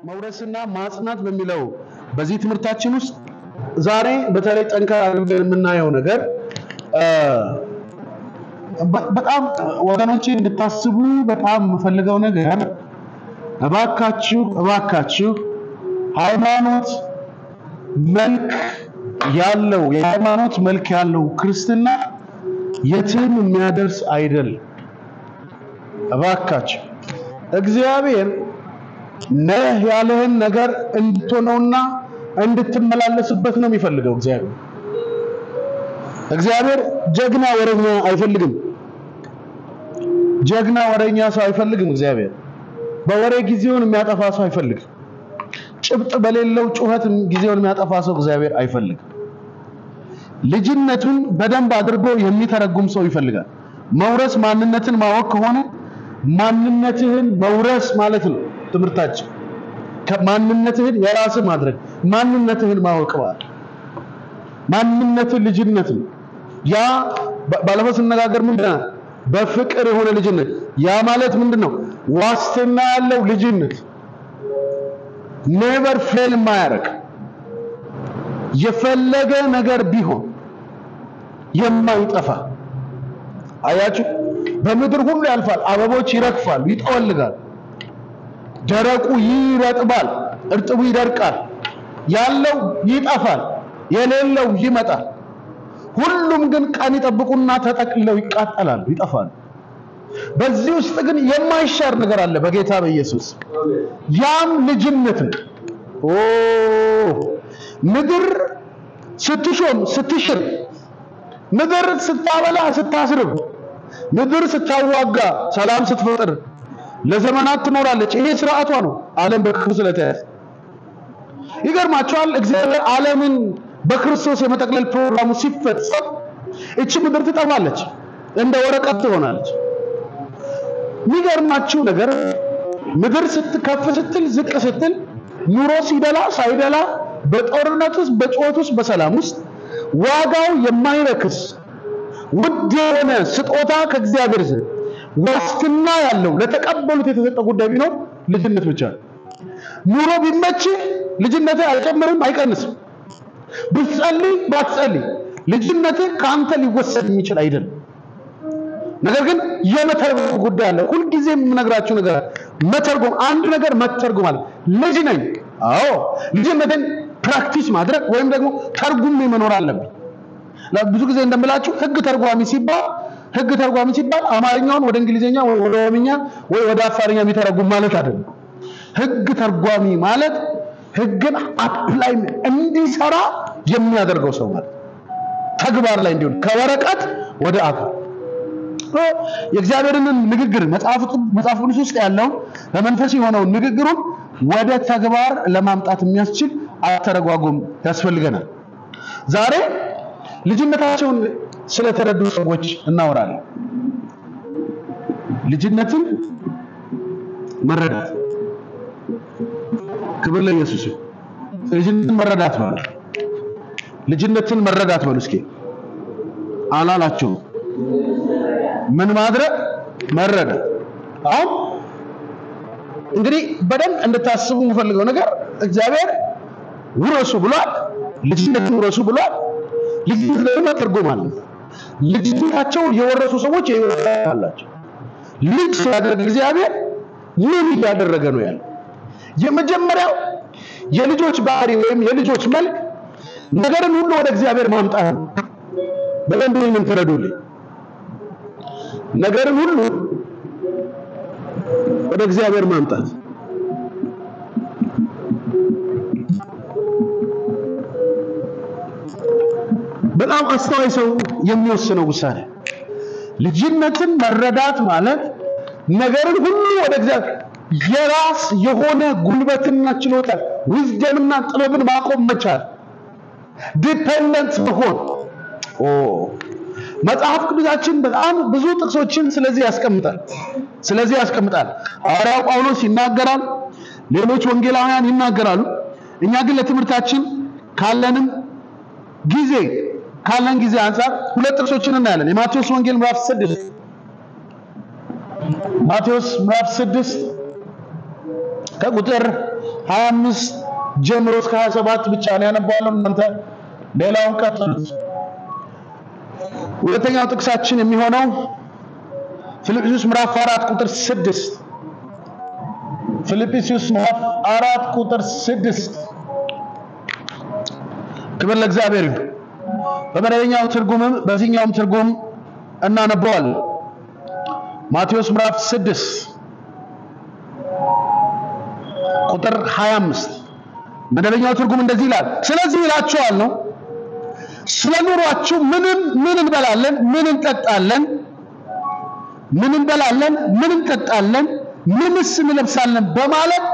መውረስና ማጽናት በሚለው በዚህ ትምህርታችን ውስጥ ዛሬ በተለይ ጠንካራ አድርገን የምናየው ነገር በጣም ወገኖቼ እንድታስቡ በጣም የምፈልገው ነገር እባካችሁ ሃይማኖት መልክ ያለው የሃይማኖት መልክ ያለው ክርስትና የትም የሚያደርስ አይደል። እባካችሁ እግዚአብሔር ነህ ያለህን ነገር እንድትሆነውና እንድትመላለስበት ነው የሚፈልገው። እግዚአብሔር ጀግና ወረኛ አይፈልግም። ጀግና ወረኛ ሰው አይፈልግም። እግዚአብሔር በወሬ ጊዜውን የሚያጠፋ ሰው አይፈልግም። ጭብጥ በሌለው ጩኸት ጊዜውን የሚያጠፋ ሰው እግዚአብሔር አይፈልግም። ልጅነቱን በደንብ አድርጎ የሚተረጉም ሰው ይፈልጋል። መውረስ ማንነትን ማወቅ ከሆነ ማንነትህን መውረስ ማለት ነው ትምህርታችን። ማንነትህን የራስ ማድረግ ማንነትህን ማወቅ ማለት ማንነትህ ልጅነት ነው። ያ ባለፈው ስንነጋገር ምንድነው በፍቅር የሆነ ልጅነት። ያ ማለት ምንድነው? ዋስትና ያለው ልጅነት፣ ኔቨር ፌል ማያረግ የፈለገ ነገር ቢሆን የማይጠፋ። አያችሁ በምድር ሁሉ ያልፋል፣ አበቦች ይረግፋሉ፣ ይጠወልጋል፣ ደረቁ ይረጥባል፣ እርጥቡ ይደርቃል፣ ያለው ይጠፋል፣ የሌለው ይመጣል። ሁሉም ግን ቀን ይጠብቁና ተጠቅልለው ይቃጠላሉ፣ ይጠፋሉ። በዚህ ውስጥ ግን የማይሻር ነገር አለ በጌታ በኢየሱስ። ያም ልጅነት ነው። ምድር ስትሾም ስትሽር፣ ምድር ስታበላ ስታስርብ፣ ምድር ስታዋጋ ሰላም ስትፈጥር ለዘመናት ትኖራለች። ይሄ ስርዓቷ ነው። ዓለም በክርስቶስ ስለተያዘ ይገርማችኋል። እግዚአብሔር ዓለምን በክርስቶስ የመጠቅለል ፕሮግራሙ ሲፈጸም እቺ ምድር ትጠፋለች፣ እንደ ወረቀት ትሆናለች። የሚገርማችሁ ነገር ምድር ስትከፍ ስትል ዝቅ ስትል፣ ኑሮ ሲደላ ሳይደላ፣ በጦርነት ውስጥ በጩኸት ውስጥ በሰላም ውስጥ ዋጋው የማይረክስ ውድ የሆነ ስጦታ ከእግዚአብሔር ዘንድ ዋስትና ያለው ለተቀበሉት የተሰጠ ጉዳይ ቢኖር ልጅነት ብቻ ነው። ኑሮ ቢመች ልጅነት አይጨምርም አይቀንስም። ብትጸልይ ባትጸልይ ልጅነት ካንተ ሊወሰድ የሚችል አይደለም። ነገር ግን የመተርጎም ጉዳይ አለ። ሁሉ ጊዜ የምነግራችሁ ነገር መተርጎም፣ አንድ ነገር መተርጎም አለ። ልጅ ነኝ፣ አዎ ልጅነትን ፕራክቲስ ማድረግ ወይም ደግሞ ተርጉሜ መኖር አለብኝ። ብዙ ጊዜ እንደምላችሁ ህግ ተርጓሚ ሲባል አማርኛውን ወደ እንግሊዘኛ ወይ ወደ ኦሮምኛ ወይ ወደ አፋርኛ የሚተረጉም ማለት አይደለም። ህግ ተርጓሚ ማለት ህግን አፕላይ እንዲሰራ የሚያደርገው ሰው ማለት ተግባር ላይ እንዲሆን ከወረቀት ወደ አካል የእግዚአብሔርን ንግግር መጽሐፍ ቅዱስ ውስጥ ያለው በመንፈስ የሆነው ንግግሩን ወደ ተግባር ለማምጣት የሚያስችል አተረጓጎም ያስፈልገናል። ዛሬ ልጅነታቸውን ስለተረዱ ሰዎች እናወራለን። ልጅነትን መረዳት፣ ክብር ለኢየሱስ። ልጅነትን መረዳት ማለት ልጅነትን መረዳት ማለት እስኪ አላላችሁ ምን ማድረግ መረዳት። አሁን እንግዲህ በደንብ እንድታስቡ የምፈልገው ነገር እግዚአብሔር ውረሱ ብሏል፣ ልጅነትን ውረሱ ብሏል። ልጅነት ለምን ተርጉማል? ልጅነታቸው የወረሱ ሰዎች ይወራላቸው። ልጅ ሲያደርግ እግዚአብሔር ምን እያደረገ ነው ያለው? የመጀመሪያው የልጆች ባህሪ ወይም የልጆች መልክ ነገርን ሁሉ ወደ እግዚአብሔር ማምጣት ነው። በደንብ ይህንን ተረዱልኝ። ነገርን ሁሉ ወደ እግዚአብሔር ማምጣት በጣም አስተዋይ ሰው የሚወስነው ውሳኔ። ልጅነትን መረዳት ማለት ነገርን ሁሉ ወደ እግዚአብሔር የራስ የሆነ ጉልበትና ችሎታ ዊዝደምና ጥበብን ማቆም መቻል፣ ዲፔንደንት መሆን። መጽሐፍ ቅዱሳችን በጣም ብዙ ጥቅሶችን ስለዚህ ያስቀምጣል። ሐዋርያው ጳውሎስ ይናገራል፣ ሌሎች ወንጌላውያን ይናገራሉ። እኛ ግን ለትምህርታችን ካለን ጊዜ አንፃር ሁለት ጥቅሶችን እናያለን። የማቴዎስ ወንጌል ምዕራፍ 6 ከቁጥር 25 ጀምሮ እስከ 27 ብቻ ነው ያነባለው። እናንተ ሌላውን ቀጥሉት። ሁለተኛው ጥቅሳችን የሚሆነው ፊልጵስዩስ ምዕራፍ 4 ቁጥር 6 ፊልጵስዩስ ምዕራፍ 4 ቁጥር 6 ክብር ለእግዚአብሔር ይሁን። በመደበኛው ትርጉም በዚህኛውም ትርጉም እናነበዋለን። ማቴዎስ ምዕራፍ 6 ቁጥር 25 መደበኛው ትርጉም እንደዚህ ይላል። ስለዚህ እላችኋለሁ ስለ ኑሯችሁ ምን እንበላለን፣ ምን እንጠጣለን፣ ምን እንበላለን፣ ምን እንጠጣለን፣ ምንስ እንለብሳለን በማለት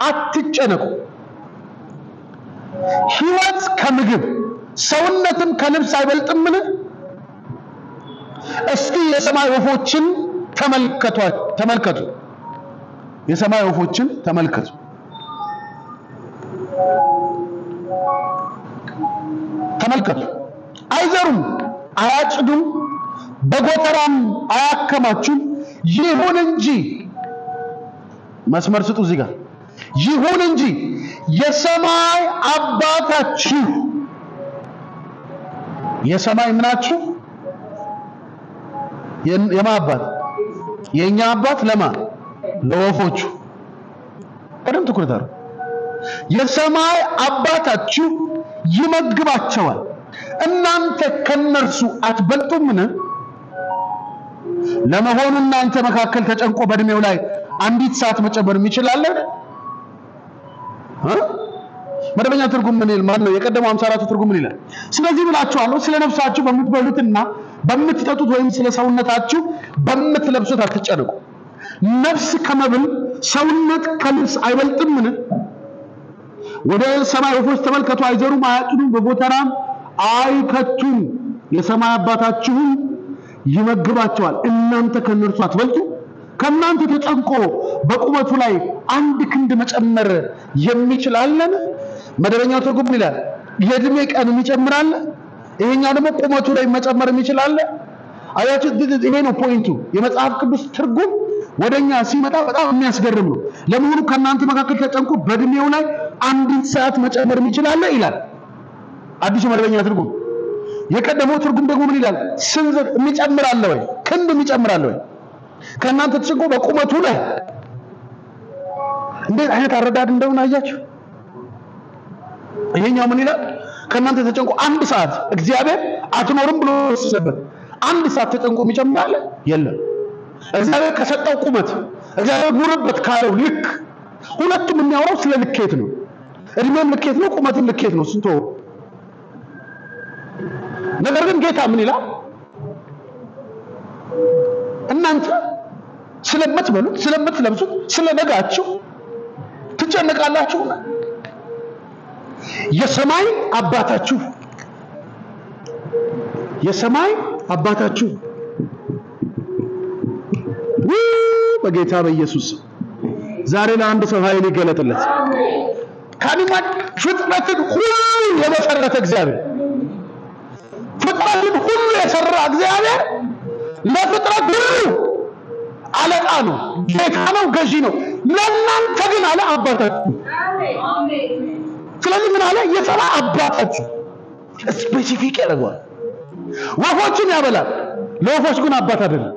አትጨነቁ። ሕይወት ከምግብ ሰውነትም ከልብስ አይበልጥምን? እስቲ የሰማይ ወፎችን ተመልከቱ። የሰማይ ወፎችን ተመልከቱ። አይዘሩም፣ አያጭዱም፣ በጎተራም አያከማቹም። ይሁን እንጂ መስመር ስጡ እዚህ ጋር ይሁን እንጂ የሰማይ አባታችሁ የሰማይ ምናችሁ የማ አባት የኛ አባት ለማ ለወፎቹ ቀደም ትኩረት አድርጉ። የሰማይ አባታችሁ ይመግባቸዋል፣ እናንተ ከነርሱ አትበልጡምን? ለመሆኑ እናንተ መካከል ተጨንቆ በእድሜው ላይ አንዲት ሰዓት መጨመር ይችላል? መደበኛ ትርጉም ምን ይላል? ማን ነው የቀደመው 54 ትርጉም ምን ይላል? ስለዚህ ብላችኋለሁ ስለ ነፍሳችሁ በምትበሉትና በምትጠጡት ወይም ስለ ሰውነታችሁ በምትለብሱት አትጨነቁ። ነፍስ ከመብል ሰውነት ከልብስ አይበልጥምን? ወደ ሰማይ ወፎች ተመልከቱ፣ አይዘሩም፣ አያጭዱም፣ በጎተራም አይከቱም፣ የሰማይ አባታችሁም ይመግባቸዋል፣ እናንተ ከነርሱ አትበልጡ? ከናንተ ተጨንቆ በቁመቱ ላይ አንድ ክንድ መጨመር የሚችል አለን? መደበኛው ትርጉም ይላል የእድሜ ቀን ይጨምራል። ይሄኛው ደግሞ ቁመቱ ላይ መጨመር የሚችል አለ። አያችሁ፣ ይሄ ነው ፖይንቱ። የመጽሐፍ ቅዱስ ትርጉም ወደኛ ሲመጣ በጣም የሚያስገርም ነው። ለመሆኑ ከናንተ መካከል ተጨንቆ በእድሜው ላይ አንዲት ሰዓት መጨመር የሚችል አለ ይላል አዲሱ መደበኛ ትርጉም። የቀደመው ትርጉም ደግሞ ምን ይላል? ስንዝር የሚጨምር አለ ወይ? ክንድ የሚጨምር አለ ወይ? ከናንተ ተጨንቆ በቁመቱ ላይ እንዴት አይነት አረዳድ እንደሆነ አያችሁ። ይሄኛው ምን ይላል? ከናንተ ተጨንቆ አንድ ሰዓት እግዚአብሔር አትኖርም ብሎ ወሰሰበት። አንድ ሰዓት ተጨንቆ የሚጨምር አለ? የለም። እግዚአብሔር ከሰጠው ቁመት እግዚአብሔር ኑርበት ካለው ልክ ሁለቱም የሚያወራው ስለ ልኬት ነው። እድሜም ልኬት ነው፣ ቁመትም ልኬት ነው ስንቶ። ነገር ግን ጌታ ምን ይላል? እናንተ ስለምትበሉት ስለምትለብሱት ስለነጋችሁ ትጨነቃላችሁ። የሰማይ አባታችሁ በጌታ በኢየሱስ ዛሬ ለአንድ ሰው ኃይል ይገለጥለት። ካሊማት ፍጥረትን ሁሉ የመሰረተ እግዚአብሔር፣ ፍጥረትን ሁሉ የሰራ እግዚአብሔር ለፍጥረት ሁሉ አለቃ ነው፣ ጌታ ነው፣ ገዢ ነው። ለእናንተ ግን አለ አባታችሁ። ስለዚህ ምን አለ? የሰማይ አባታችሁ ስፔሲፊክ ያደርገዋል። ወፎችን ያበላል፣ ለወፎች ግን አባት አይደለም።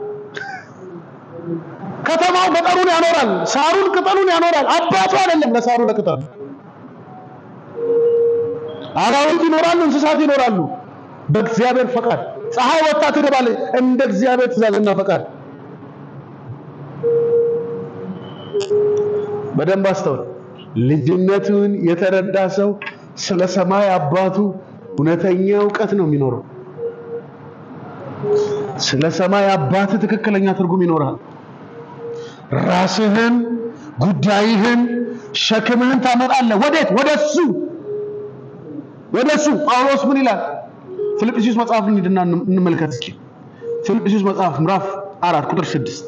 ከተማው ገጠሩን ያኖራል፣ ሳሩን ቅጠሉን ያኖራል፣ አባቱ አይደለም ለሳሩ ለቅጠሉ። አራዊት ይኖራሉ፣ እንስሳት ይኖራሉ በእግዚአብሔር ፈቃድ። ፀሐይ ወጣ ትገባለች እንደ እግዚአብሔር ትእዛዝና ፈቃድ። በደንብ አስተውል። ልጅነቱን የተረዳ ሰው ስለ ሰማይ አባቱ እውነተኛ ዕውቀት ነው የሚኖረው። ስለ ሰማይ አባት ትክክለኛ ትርጉም ይኖራል። ራስህን፣ ጉዳይህን፣ ሸክምህን ታመጣለህ ወዴት? ወደሱ። ጳውሎስ ምን ይላል? ፊልጵስዩስ መጽሐፍ እንሂድና እንመልከት እስኪ። ፊልጵስዩስ መጽሐፍ ምዕራፍ 4 ቁጥር 6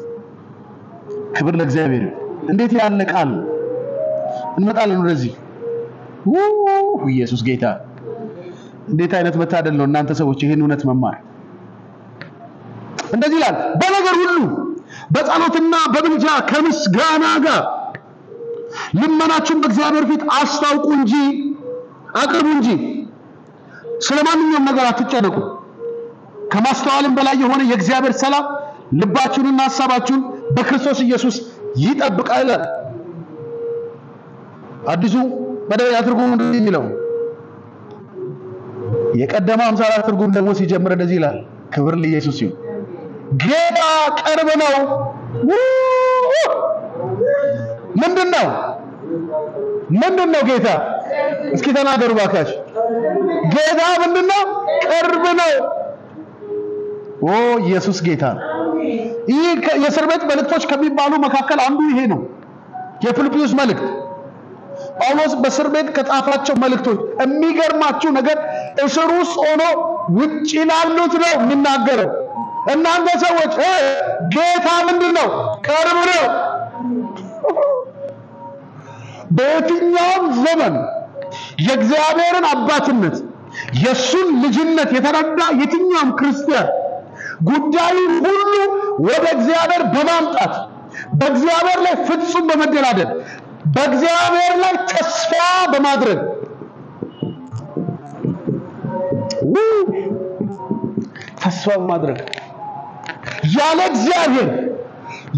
ክብር ለእግዚአብሔር። እንዴት ያለ ቃል! እንመጣለን ወደዚህ። ኢየሱስ ጌታ! እንዴት አይነት መታደል ነው እናንተ ሰዎች ይሄን እውነት መማር። እንደዚህ ይላል፣ በነገር ሁሉ በጸሎትና በምልጃ ከምስጋና ጋር ልመናችሁን በእግዚአብሔር ፊት አስታውቁ እንጂ አቅርቡ እንጂ ስለማንኛውም ነገር አትጨነቁ። ከማስተዋልም በላይ የሆነ የእግዚአብሔር ሰላም ልባችሁንና ሐሳባችሁን በክርስቶስ ኢየሱስ ይጠብቃል። አዲሱ መደበኛ ትርጉም እንደዚህ የሚለው የቀደመ 54 ትርጉም ደግሞ ሲጀምር እንደዚህ ይላል። ክብር ለኢየሱስ ይሁን። ጌታ ቅርብ ነው። ምንድነው ጌታ? እስኪ ተናገሩ ባካችሁ። ጌታ ምንድነው? ቅርብ ነው። ኢየሱስ ጌታ ነው። ይህ የእስር ቤት መልእክቶች ከሚባሉ መካከል አንዱ ይሄ ነው። የፊልጵስዩስ መልእክት ጳውሎስ በእስር ቤት ከጻፋቸው መልእክቶች የሚገርማችሁ ነገር እስር ውስጥ ሆኖ ውጪ ላሉት ነው የሚናገረው። እናንተ ሰዎች ጌታ ምንድነው? ቅርብ ነው። በየትኛውም ዘመን የእግዚአብሔርን አባትነት የሱን ልጅነት የተረዳ የትኛውም ክርስቲያን ጉዳዩ ሁሉ ወደ እግዚአብሔር በማምጣት በእግዚአብሔር ላይ ፍጹም በመደላደል በእግዚአብሔር ላይ ተስፋ በማድረግ ያለ እግዚአብሔር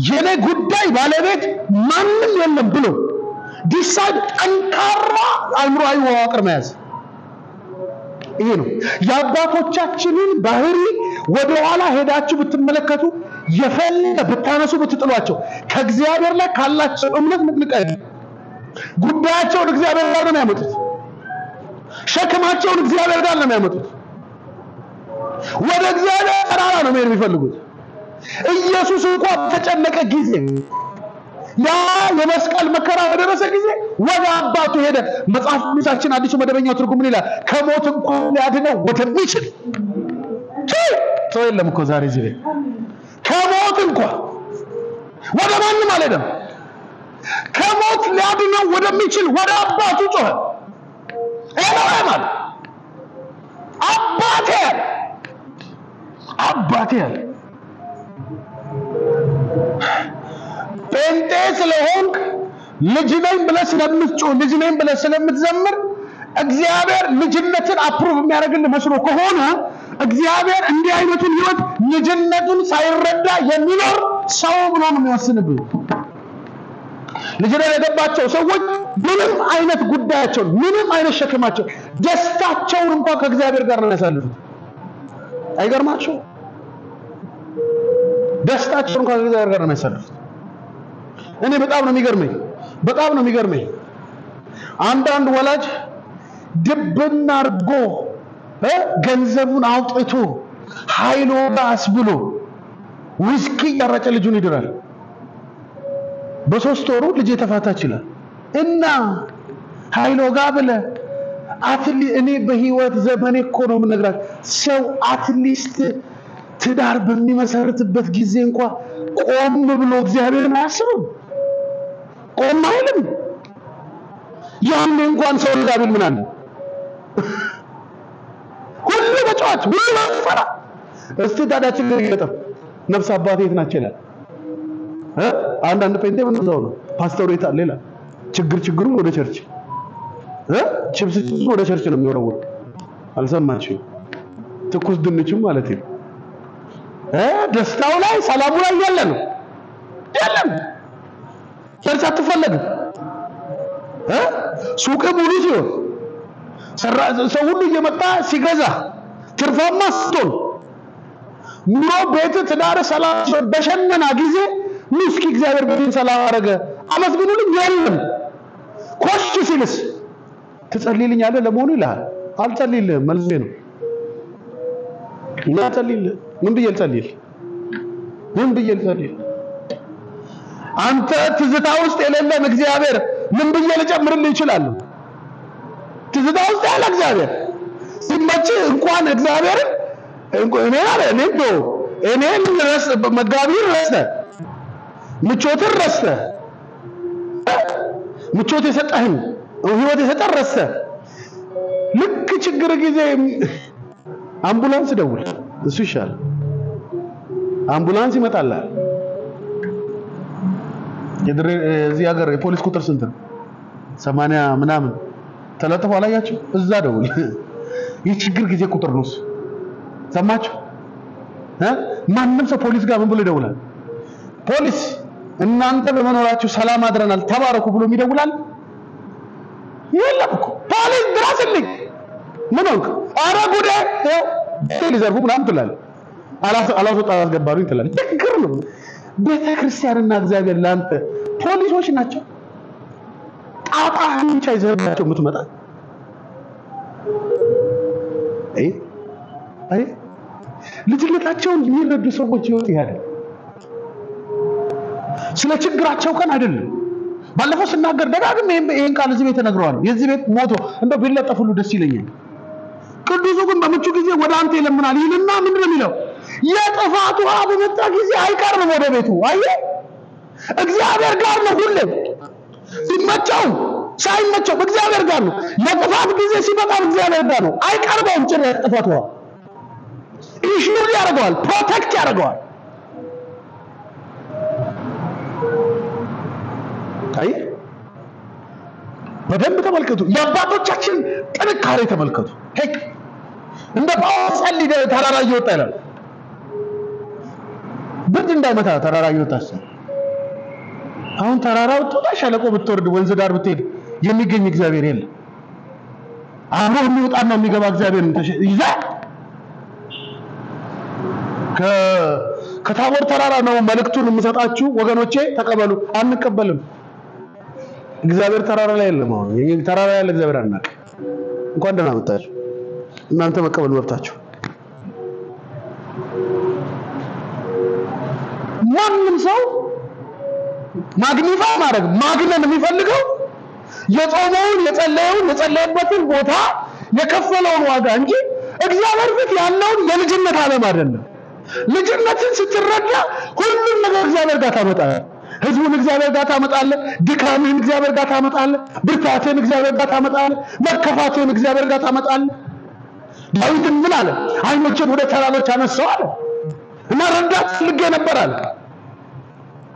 የኔ ጉዳይ ባለቤት ማንም የለም ብሎ ዲሳይድ ጠንካራ አእምሮአዊ መዋቅር መያዝ ይሄ ነው። የአባቶቻችንን ባህሪ ወደ ኋላ ሄዳችሁ ብትመለከቱ የፈለገ ብታነሱ ብትጥሏቸው ከእግዚአብሔር ላይ ካላቸው እምነት ምጥልቀይ ጉዳያቸውን እግዚአብሔር ጋር ነው የሚያመጡት። ሸክማቸውን እግዚአብሔር ጋር ነው የሚያመጡት። ወደ እግዚአብሔር ተራራ ነው መሄድ የሚፈልጉት። ኢየሱስ እንኳን ተጨነቀ ጊዜ ያ የመስቀል መከራ በደረሰ ጊዜ ወደ አባቱ ሄደ። መጽሐፍ ቅዱሳችን አዲሱ መደበኛው ትርጉም ምን ይላል? ከሞት እንኳን ሊያድነው ወደሚችል ሰው የለም እኮ ዛሬ እዚህ ከሞት እንኳን ወደ ማንም አልሄደም። ከሞት ሊያድነው ወደሚችል ወደ አባቱ ጮኸ። ኤሎሄም አባቴ ጴንጤ ስለሆንክ ልጅ ነኝ ብለህ ስለምትጮህ ልጅ ነኝ ብለህ ስለምትዘምር እግዚአብሔር ልጅነትን አፕሩቭ የሚያደርግልህ መስሎ ከሆነ እግዚአብሔር እንዲህ አይነቱን ህይወት ልጅነቱን ሳይረዳ የሚኖር ሰው ብሎ ነው የሚወስንብህ። ልጅነት የገባቸው ሰዎች ምንም አይነት ጉዳያቸው ምንም አይነት ሸክማቸው ደስታቸውን እንኳን ከእግዚአብሔር ጋር ነው ያሳልፉት። አይገርማችሁ? ደስታቸውን እንኳን ከእግዚአብሔር ጋር ነው ያሳልፉት። እኔ በጣም ነው የሚገርመኝ አንዳንድ ወላጅ ድብና አርጎ ገንዘቡን አውጥቶ ኃይሎ ጋስ ብሎ ውስኪ ያረጨ ልጁን ይድራል። በ3 ወሩ ልጅ የተፋታች ይላል እና ኃይሎ ጋ ብለ እኔ በህይወት ዘመኔ እኮ ነው የምነግራችሁ ሰው አትሊስት ትዳር በሚመሰርትበት ጊዜ እንኳን ቆም ብሎ እግዚአብሔርን አያስብም። ቆም አይልም። ያን እንኳን ሰው ጋብል ምን አለ ሁሉ በጨዋታ ሁሉ ፈራ እስቲ ታዲያ ችግር ይገጠም ነፍስ አባቴ የት ናቸው ይላል። አንዳንድ ጴንጤ ምን ነው ፓስተሩ የት አለ ይላል። ችግሩን ወደ ቸርች ቺፕስ ወደ ቸርች ነው የሚወረወሩ። አልሰማችሁም? ትኩስ ድንችም ማለት ነው። ደስታው ላይ ሰላሙ ላይ ያለ ነው የለም። ቸርች አትፈለግም። ሱቅ ሙሉ ሲሆን ሰው ሁሉ እየመጣ ሲገዛ ትርፋማ ስትሆን ኑሮ ቤት ትዳር ሰላም በሸመና ጊዜ ምስኪ እግዚአብሔር ቤትን ሰላም አረገ አመስግኑልኝ የለም። ኮሽ ሲልስ ትጸልይልኛለህ ለመሆኑ ይላል። አልጸልይልህም መልሴ ነው። እናጸልይልህ ምን ብዬ ልጸልይልህ? አንተ ትዝታ ውስጥ የሌለን እግዚአብሔር ምን ብዬ ልጨምርልህ ይችላል? ትዝታ ውስጥ ያለ እግዚአብሔር ሲመች እንኳን እግዚአብሔር እኔን መጋቢር ረስተ ምቾትን ረስተ ምቾት የሰጠህን ህይወት የሰጠህ ረስተ ልክ ችግር ጊዜ አምቡላንስ ደውል እሱ ይሻላል። አምቡላንስ ይመጣል። እዚህ ሀገር የፖሊስ ቁጥር ስንት ነው? 80 ምናምን ተለጥፎ አላያችሁ? እዛ ደውል። የችግር ጊዜ ቁጥር ነው። ሰማችሁ? ማንም ሰው ፖሊስ ጋር ምን ብሎ ይደውላል? ፖሊስ እናንተ በመኖራችሁ ሰላም አድረናል ተባረኩ ብሎ ይደውላል? የለም እኮ ፖሊስ ድረስልኝ ምን ሆንክ? ኧረ ጉዴ ሊዘርፉ ምናምን ትላለህ። አላስወጣ አስገባሩኝ ትላለህ። ችግር ነው። ቤተክርስቲያንና እግዚአብሔር ለአንተ ፖሊሶች ናቸው። ጣጣ አንቻ ይዘርባቸው የምትመጣ አይ ልጅነታቸውን የሚረዱ ሰዎች ይወጥ ያለ ስለ ችግራቸው ቀን አይደለም። ባለፈው ስናገር ደጋግሜ ይሄን ቃል እዚህ ቤት ተነግሯል። የዚህ ቤት ሞቶ እንደው ቢለጠፍ ሁሉ ደስ ይለኛል። ቅዱሱ ግን በምቹ ጊዜ ወደ አንተ ይለምናል ይልና ምንድን ነው የሚለው? የጥፋቱ ውሃ በመጣ ጊዜ አይቀርም ወደ ቤቱ። አየህ እግዚአብሔር ጋር ነው ሁሌ ሲመቸው ሳይመቸው እግዚአብሔር ጋር ነው። የጥፋት ጊዜ ሲመጣ እግዚአብሔር ጋር ነው። አይቀርበውም ጭራሽ ጥፋቱ ውሃ ኢንሹር ያደርገዋል፣ ፕሮቴክት ያደርገዋል። አይ በደንብ ተመልከቱ። የአባቶቻችን ጥንካሬ ተመልከቱ። ሄክ እንደ ጳውሎስ ጸልይ ተራራ እየወጣ ይላል። ብርድ እንዳይመታ ተራራ እየወጣ አሁን ተራራው ወጣ ሸለቆ ብትወርድ ወንዝ ዳር ብትሄድ የሚገኝ እግዚአብሔር የለም። አብሮ የሚወጣና የሚገባ እግዚአብሔር ይዛ ከታቦር ተራራ ነው መልእክቱን የምሰጣችሁ ወገኖቼ ተቀበሉ። አንቀበልም። እግዚአብሔር ተራራ ላይ የለም። አሁን ይሄ ተራራ ያለ እግዚአብሔር አናውቅ። እንኳን ደህና መጣችሁ። እናንተ መቀበል መብታችሁ። ማንም ሰው ማግኒፋይ ማድረግ ማግነን የሚፈልገው የጾመውን የጸለየበትን ቦታ የከፈለውን ዋጋ እንጂ እግዚአብሔር ፊት ያለውን የልጅነት ዓለም አይደለም። ልጅነትን ስትረዳ ሁሉም ነገር እግዚአብሔር ጋር ታመጣለህ። ህዝቡን እግዚአብሔር ጋር ታመጣለህ። ድካምህን እግዚአብሔር ጋር ታመጣለህ። ብርታትህን እግዚአብሔር ጋር ታመጣለህ። መከፋትህን እግዚአብሔር ጋር ታመጣለህ። ዳዊት ምን አለ? አይኖችን ወደ ተራሮች አነሳው አለ እና ረዳት ፈልጌ ነበር አለ።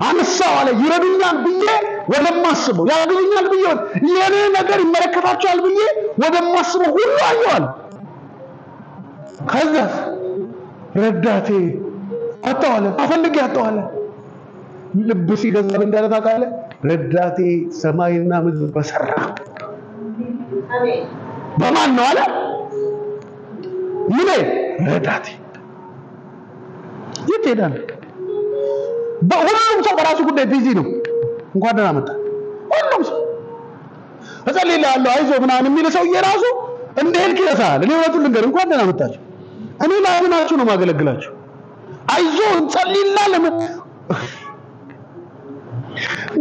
አነሳው አለ ይረዱኛል ብዬ ወደማስበው ያገኙኛል ብዬ የኔ ነገር ይመለከታቸዋል ብዬ ወደማስበው ሁሉ አየዋል። ከዛ ረዳቴ አጣዋለ አፈልጌ አጣዋለ። ልብ ሲገዛ እንዳለ ታውቃለህ? ረዳቴ ሰማይና ምድር በሰራ በማን ነው አለ? ምን ረዳቴ የት ሄዳል? በሁሉም ሰው በራሱ ጉዳይ ቢዚ ነው። እንኳን ደህና መጣ። ሁሉም ሰው እጸልይልሃለሁ አይዞህ ምናምን የሚል ሰው የራሱ እንደሄድክ ይረሳል። እኔ እውነቱን ልንገርህ እንኳን ደህና መጣችሁ። እኔ ላምናችሁ ነው ማገለግላችሁ። አይዞህ እንጸልይልሃለን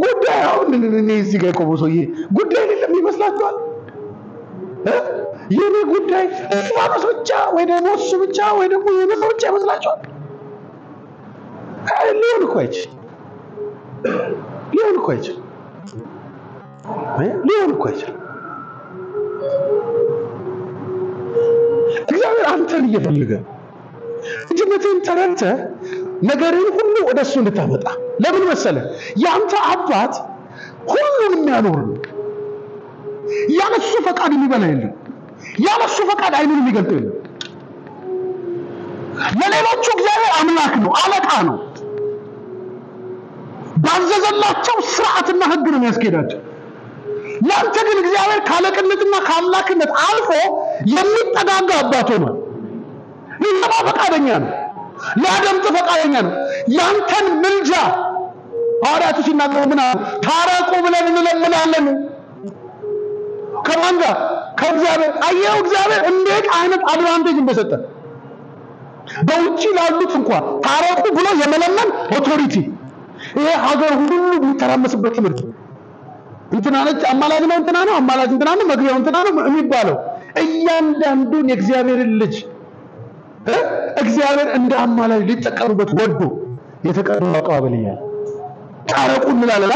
ጉዳይ አሁን እኔ እዚህ ጋር ቆሞ ሰውዬ ጉዳይ አይደለም ይመስላችኋል? የኔ ጉዳይ እስጢፋኖስ ብቻ ወይ ደግሞ እሱ ብቻ ወይ ደግሞ የኔ ብቻ ይመስላችኋል? ሊሆን እኮ አይችልም። እግዚአብሔር አንተን እየፈለገ ልጅነትን ተረድተህ ነገርን ሁሉ ወደሱ እንድታመጣ። ለምን መሰለህ? ያንተ አባት ሁሉንም የሚያኖር ነው። ያለሱ ፈቃድ የሚበላ የለም። ያለሱ ፈቃድ አይኑን የሚገልጥ የለም። ለሌሎቹ እግዚአብሔር አምላክ ነው፣ አለቃ ነው። ባዘዘላቸው ስርዓትና ህግ ነው የሚያስኬዳቸው። ያንተ ግን እግዚአብሔር ካለቅነትና ከአምላክነት አልፎ የሚጠጋጋ አባት ሆኗል። ሊሰማ ፈቃደኛ ነው፣ ሊያደምጥ ፈቃደኛ ነው። ያንተን ምልጃ ሐዋርያቱ ሲናገሩ ምን አሉ? ታረቁ ብለን እንለምናለን። ከማን ጋር? ከእግዚአብሔር። አየው እግዚአብሔር እንዴት አይነት አድቫንቴጅ እንደሰጠ። በውጪ ላሉት እንኳን ታረቁ ብሎ የመለመን ኦቶሪቲ። ይሄ ሀገር ሁሉ የሚተራመስበት ትምህርት እንትና ነች አማላጅ ነው እንትና ነው አማላጅ እንትና ነው መግቢያው እንትና ነው የሚባለው። እያንዳንዱን የእግዚአብሔርን ልጅ እግዚአብሔር እንደ አማላጅ ሊጠቀሙበት ወዶ የተቀበለው አቀባበል ይላል። ታረቁ እንላለን።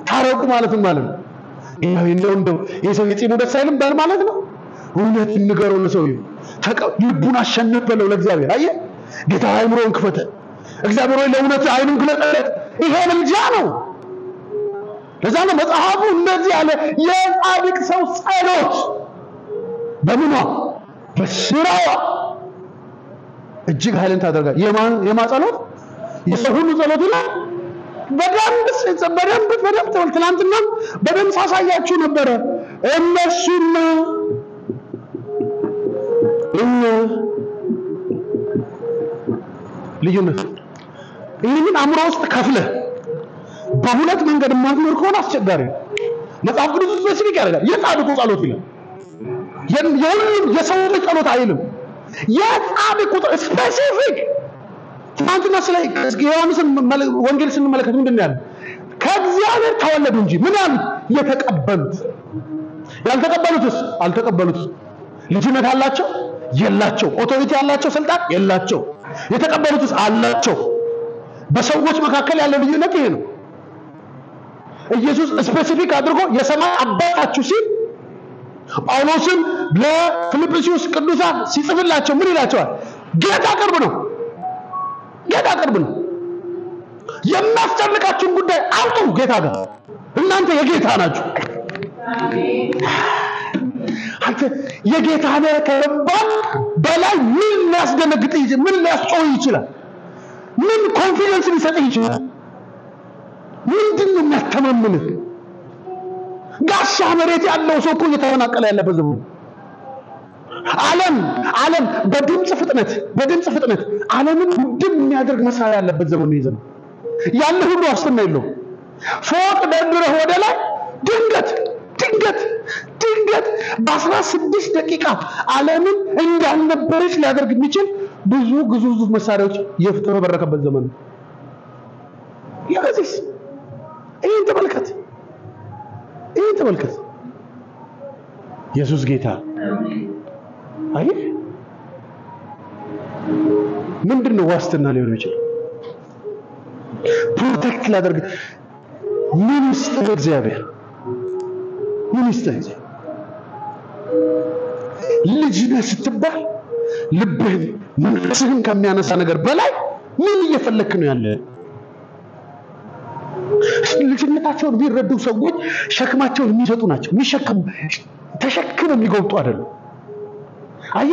ታረቁ ማለት ነው እንደው የሰው የፂሙ ደስ አይልም ባል ማለት ነው። እውነት ንገረው ለሰው ልቡን አሸነፍ በለው ለእግዚአብሔር። አየህ ጌታ አይምሮን ክፈተ። እግዚአብሔር ወይ ለእውነት አይኑን ግለጠለት። ይሄ ምልጃ ነው። ለዛ ነው መጽሐፉ እንደዚህ ያለ የጻድቅ ሰው ጸሎት በምኗ በስራዋ እጅግ ኃይልን ታደርጋለች። የማ ጸሎት? የሰው ሁሉ ጸሎት ይላል። በደንብ ትናንትና በደንብ ሳሳያችሁ ነበረ። እነሱና ልዩነት ይህንን አእምሮ ውስጥ ከፍለህ በሁለት መንገድ ማትኖር ከሆነ አስቸጋሪ ነው። መጽሐፍ ቅዱስ ስፔሲፊክ ያደርጋል። የጻድቁ ጸሎት ይላል። የሁሉም የሰው ጸሎት አይልም። የጻድቁ ስፔሲፊክ ትናንትና ስለ ዮሐንስን ወንጌል ስንመለከት ምንድን ነው ያለው? ከእግዚአብሔር ተወለዱ እንጂ ምን ያሉት? የተቀበሉት። ያልተቀበሉትስ? አልተቀበሉት። ልጅነት አላቸው? የላቸው። ኦቶሪቲ ያላቸው? ስልጣን የላቸው። የተቀበሉትስ? አላቸው። በሰዎች መካከል ያለው ልዩነት ይሄ ነው። ኢየሱስ ስፔሲፊክ አድርጎ የሰማይ አባታችሁ ሲል ጳውሎስም ለፊልጵስዩስ ቅዱሳን ሲጽፍላቸው ምን ይላቸዋል? ጌታ ቅርብ ነው። ጌታ ቅርብ ነው። የሚያስጨንቃችሁን ጉዳይ አውጡ ጌታ ጋር። እናንተ የጌታ ናችሁ። አንተ የጌታ ነህ ከመባል በላይ ምን ሊያስደነግጥ ይችላል? ምን ሊያስጮህ ይችላል? ምን ኮንፊደንስ ሊሰጥ ይችላል? ምንድነው የሚያስተማምንህ? ጋሻ መሬት ያለው ሰው እኮ እየተፈናቀለ ያለበት ዘመን። ዓለም በድምጽ ፍጥነት ዓለምን ውድም የሚያደርግ መሳሪያ ያለበት ዘመን ነው ይዘን ያለ ሁሉ ዋስትና የለውም። ፎቅ ደርድረህ ወደ ላይ ድንገት በ16 ደቂቃ ዓለምን እንዳልነበረች ሊያደርግ የሚችል ብዙ ግዙፍ መሳሪያዎች የተፈበረከበት ዘመን ነው። ያዚስ ይሄን ተመልከት። ኢየሱስ ጌታ። አይ ምንድነው ዋስትና ሊሆን ይችላል? ፕሮቴክት ላደርግ ምን ይስጥህ እግዚአብሔር? ልጅ ነህ ስትባል ልብህን መንፈስህን ከሚያነሳ ነገር በላይ ምን እየፈለክ ነው ያለ? ልጅነታቸውን ቢረዱ ሰዎች ሸክማቸውን የሚሰጡ ናቸው። ተሸክመው የሚጎብጡ አይደለም። አይ